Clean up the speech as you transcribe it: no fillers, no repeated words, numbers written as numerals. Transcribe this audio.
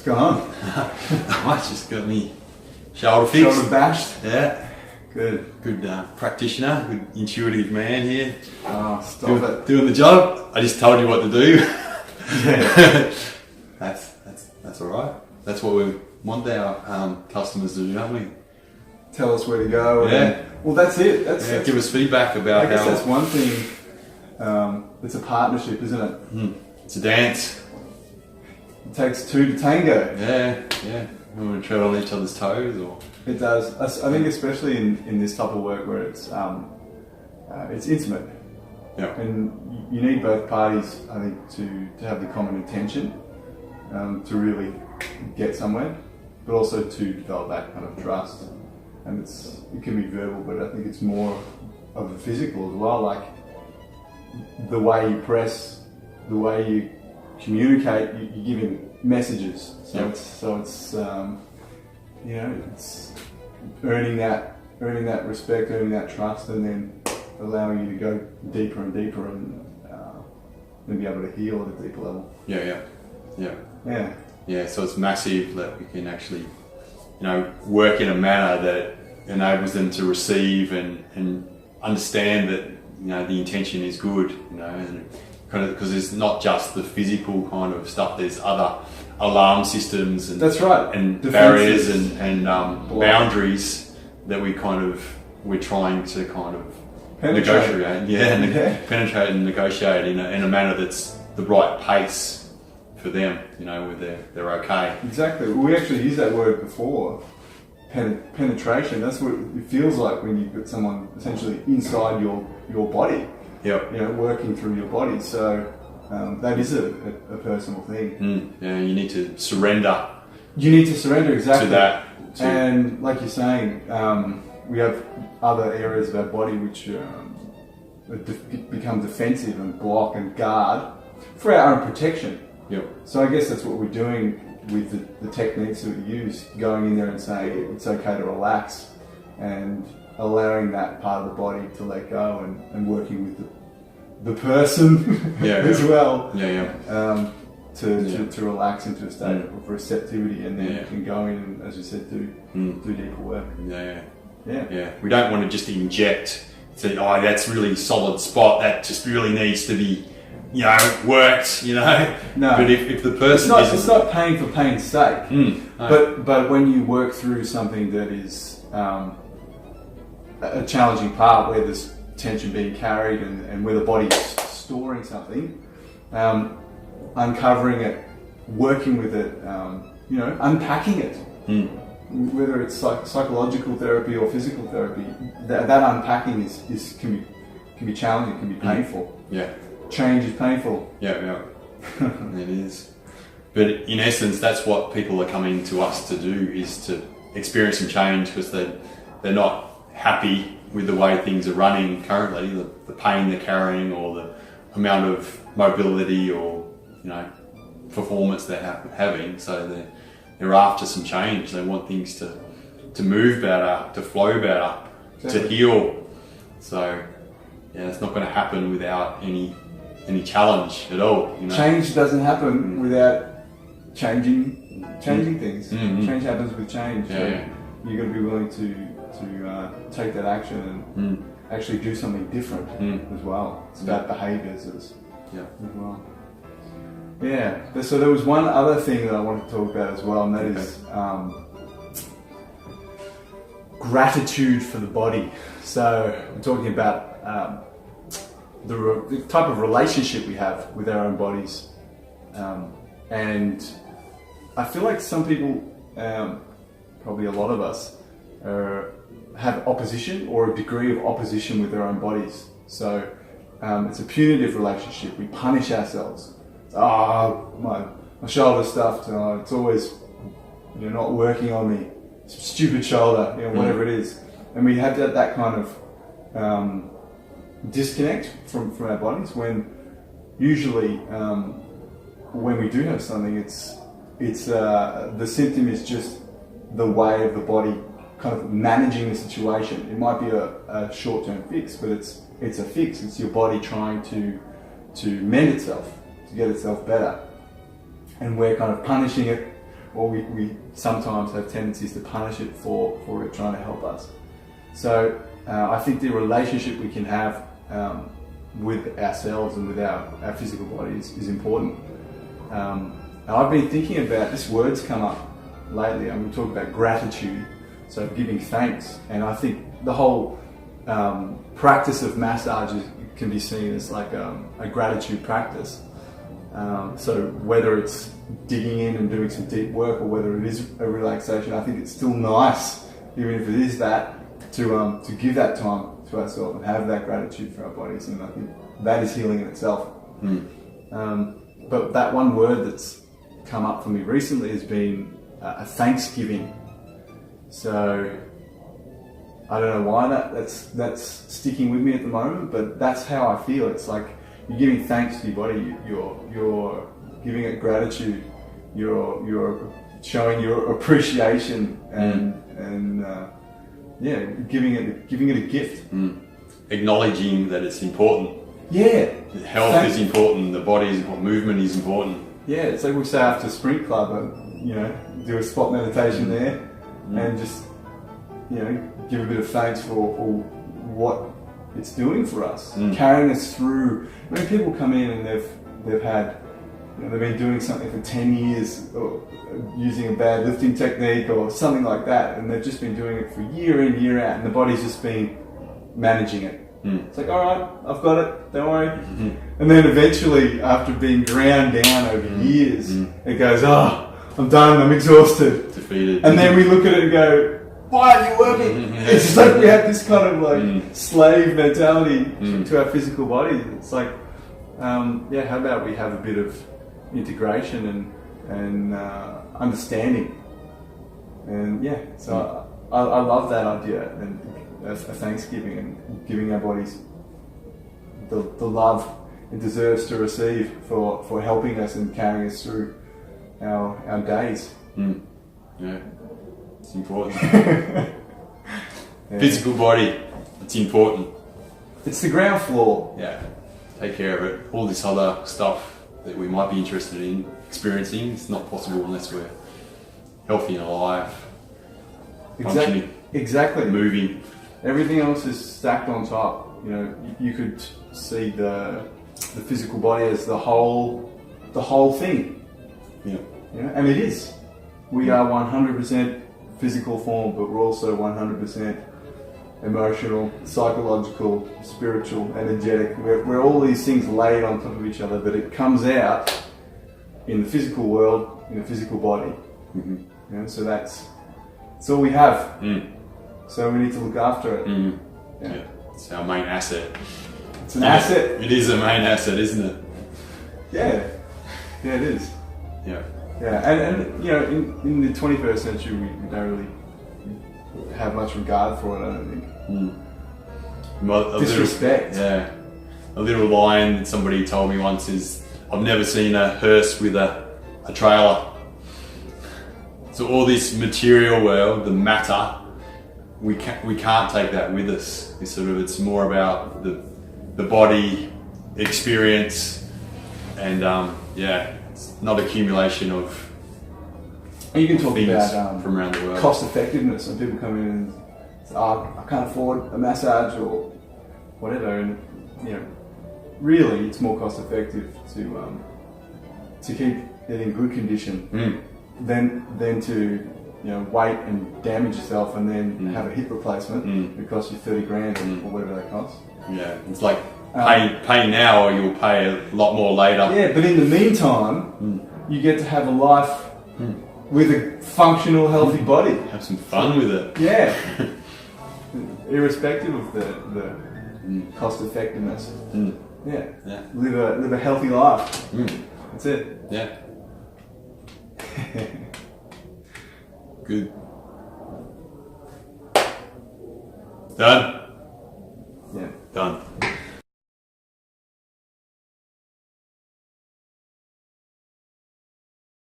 going on? I just got me shoulder fixed. Shoulder bashed? Yeah. Good. Good practitioner, good intuitive man here. Oh, stop it. Doing the job. I just told you what to do. Yeah. That's all right. That's what we want our customers to do, don't we? Tell us where to go. Yeah. Well, that's it. That's give us feedback about I guess how... that's one thing. It's a partnership, isn't it? It's a dance. It takes two to tango. Yeah. We want to tread on each other's toes, or... It does. I think especially in this type of work where it's intimate. Yeah. And you need both parties, I think, to have the common intention to really get somewhere, but also to develop that kind of trust. And it can be verbal, but I think it's more of a physical as well. Like the way you press, the way you communicate, you're giving messages. So it's it's earning that respect, earning that trust, and then allowing you to go deeper and deeper and be able to heal at a deeper level. Yeah, so it's massive that we can actually, work in a manner that enables them to receive and understand that, the intention is good, and kind of, because it's not just the physical kind of stuff, there's other alarm systems and that's right, and defenses barriers and boundaries that we're trying to kind of negotiate, penetrate and negotiate in a manner that's the right pace for them, where they're okay. Exactly. We actually used that word before, penetration. That's what it feels like when you've got someone essentially inside your body. Yep. Working through your body. So that is a personal thing. Yeah, you need to surrender. You need to surrender, exactly. To that. And like you're saying, we have other areas of our body which become defensive and block and guard for our own protection. Yep. So I guess that's what we're doing with the techniques that we use, going in there and saying it's okay to relax and allowing that part of the body to let go and working with the person as well. To relax into a state of receptivity, and then you can go in and, as you said, do deeper work. Yeah. We don't want to just inject, say, oh, that's really solid spot, that just really needs to be, worked, No. But if the person it's not pain for pain's sake. No. But when you work through something that is a challenging part, where there's tension being carried and where the body's storing something, uncovering it, working with it, unpacking it. Whether it's psychological therapy or physical therapy, that unpacking can be challenging, can be painful. Change is painful. It is. But in essence, that's what people are coming to us to do, is to experience some change, because they're not happy with the way things are running currently, the pain they're carrying, or the amount of mobility or performance they're having. So they're after some change. They want things to move better, to flow better, to heal. So it's not going to happen without any challenge at all. Change doesn't happen without changing things. Change happens with change. You've got to be willing to take that action and actually do something different as well. It's about behaviours as well. So there was one other thing that I wanted to talk about as well, and that is gratitude for the body. So we're talking about the type of relationship we have with our own bodies, and I feel like some people, probably a lot of us, have opposition or a degree of opposition with their own bodies. So it's a punitive relationship. We punish ourselves. My shoulder stuffed. It's always not working on me. Stupid shoulder, whatever it is, and we have that kind of disconnect from our bodies, when usually when we do have something, it's the symptom is just the way of the body kind of managing the situation. It might be a short-term fix, but it's a fix. It's your body trying to mend itself, to get itself better, and we're kind of punishing it or we sometimes have tendencies to punish it for it trying to help us. So I think the relationship we can have with ourselves and with our physical bodies is important. And I've been thinking about, this word's come up lately, and we talk about gratitude, so giving thanks, and I think the whole practice of massage can be seen as like a gratitude practice. So whether it's digging in and doing some deep work, or whether it is a relaxation, I think it's still nice, even if it is that, to give that time to ourselves and have that gratitude for our bodies, and I think that is healing in itself. But that one word that's come up for me recently has been a thanksgiving. So I don't know why that's sticking with me at the moment, but that's how I feel. It's like you're giving thanks to your body. You're giving it gratitude. You're showing your appreciation and giving it a gift. Acknowledging that it's important. Yeah. Health is important. The body is important. Movement is important. Yeah, it's like we say after sprint club, do a spot meditation there, and just give a bit of thanks for what it's doing for us, carrying us through. When people come in and they've had, they've been doing something for 10 years, or using a bad lifting technique or something like that, and they've just been doing it for year in, year out, and the body's just been managing it. It's like, all right, I've got it, don't worry. And then eventually, after being ground down over years, it goes, I'm done, I'm exhausted. Defeated. And then we look at it and go, why are you working? It's just like we have this kind of like slave mentality to our physical bodies. It's like, how about we have a bit of integration and understanding? And so I love that idea, and a Thanksgiving and giving our bodies the love it deserves to receive for helping us and carrying us through our days. Yeah, it's important. Physical body, it's important. It's the ground floor. Yeah, take care of it. All this other stuff that we might be interested in experiencing, it's not possible unless we're healthy and alive. Exactly. Moving. Everything else is stacked on top. You could see the physical body as the whole thing. Yeah. And it is. We are 100% physical form, but we're also 100% emotional, psychological, spiritual, energetic. We're all these things laid on top of each other, but it comes out in the physical world, in the physical body. So that's all we have. So we need to look after it. Yeah, it's our main asset. It's an asset. It is a main asset, isn't it? Yeah, it is. Yeah. Yeah, and in the 21st century, we don't really have much regard for it, I don't think. Disrespect. A little line that somebody told me once is, I've never seen a hearse with a trailer. So all this material world, the matter, we can't take that with us. It's more about the body experience, and it's not accumulation of you can talk things about from around the world. Cost effectiveness, and people come in and say, I can't afford a massage or whatever, and really it's more cost effective to keep it in good condition than to wait and damage yourself and then have a hip replacement. It costs you 30 grand or whatever that costs. Yeah, it's like pay now or you'll pay a lot more later. Yeah, but in the meantime, you get to have a life with a functional, healthy body. Have some fun with it. Yeah. Irrespective of the cost effectiveness. Yeah. Live a healthy life. That's it. Yeah. Good. Done? Yeah. Done.